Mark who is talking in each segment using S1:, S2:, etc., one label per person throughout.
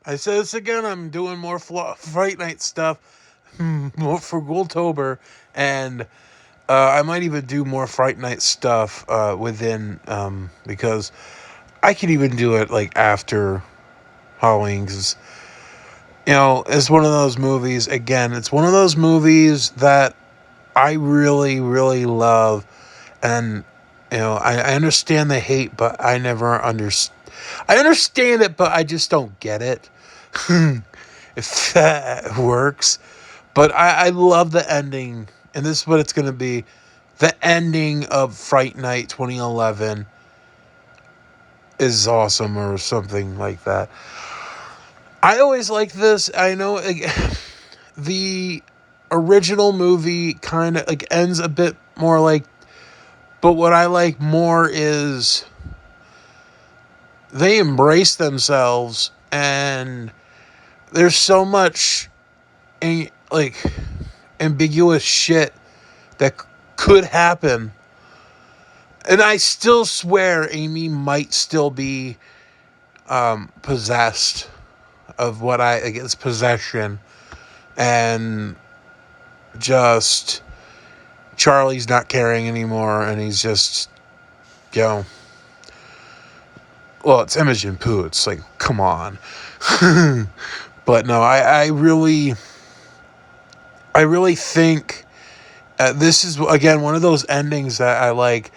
S1: I said this again. I'm doing more Fright Night stuff more for Goldtober, and I might even do more Fright Night stuff within because I could even do it like after Halloween. Because it's one of those movies. Again, it's one of those movies that I really, really love, and I understand the hate, but I never understand. I understand it, but I just don't get it. If that works. But I love the ending, and this is what it's going to be. The ending of Fright Night 2011 is awesome, or something like that. I always like this. I know the original movie kind of like ends a bit more like, but what I like more is they embrace themselves, and there's so much like ambiguous shit that could happen. And I still swear Amy might still be possessed of what I guess possession, and just Charlie's not caring anymore, and he's just you know well, it's Imogen Pooh. It's like, come on. But no, I really think this is again one of those endings that I like.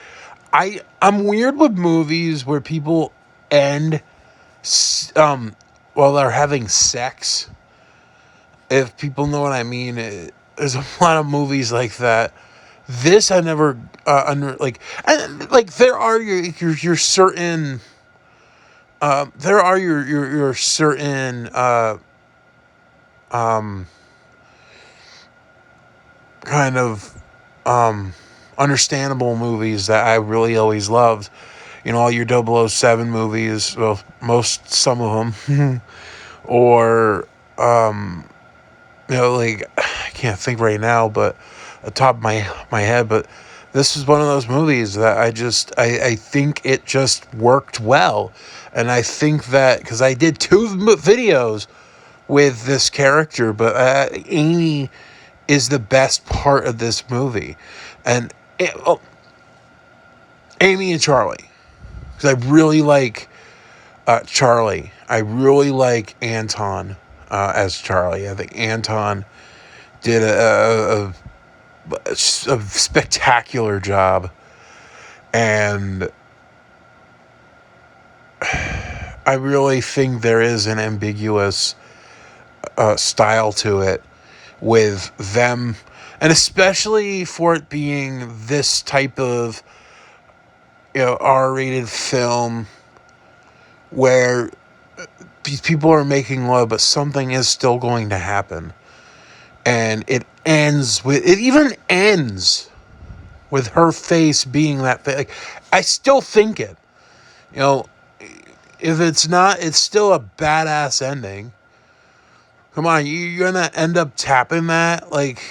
S1: I'm weird with movies where people end while they're having sex. If people know what I mean, there's a lot of movies like that. This I never under like, and like there are your certain there are your certain um kind of understandable movies that I really always loved. All your 007 movies, well, some of them, or, like, I can't think right now, but at the top of my head, but this is one of those movies that I think it just worked well. And I think that, because I did two videos with this character, but Amy is the best part of this movie. And, Amy and Charlie. Because I really like Charlie. I really like Anton as Charlie. I think Anton did a spectacular job. And I really think there is an ambiguous style to it with them. And especially for it being this type of R-rated film where these people are making love, but something is still going to happen. And it even ends with her face being that face. Like, I still think it. If it's not, it's still a badass ending. Come on, you're gonna end up tapping that? Like,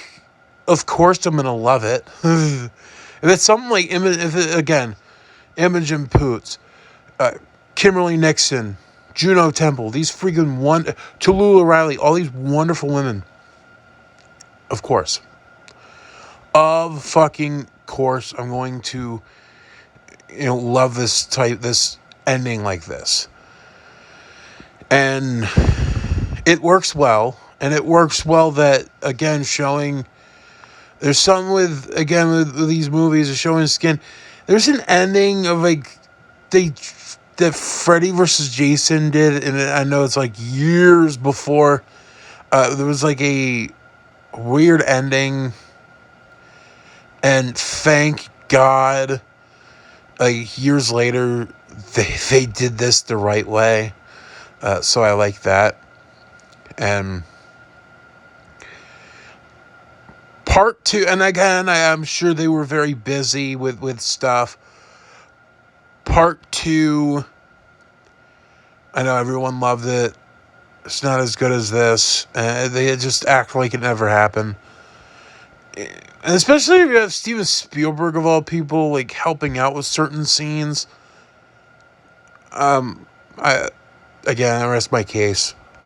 S1: of course I'm gonna love it. If it's something like, again, Imogen Poots, Kimberly Nixon, Juno Temple, these freaking Tallulah Riley, all these wonderful women. Of course. Of fucking course, I'm going to, love this ending like this. And it works well. And it works well that, again, showing, there's something with these movies of showing skin. There's an ending of like, that Freddy versus Jason did, and I know it's like years before. There was like a weird ending, and thank God, like years later, they did this the right way. So I like that. And part two, and again, I'm sure they were very busy with stuff. Part two, I know everyone loved it. It's not as good as this. They just act like it never happened. And especially if you have Steven Spielberg, of all people, like, helping out with certain scenes. I rest my case.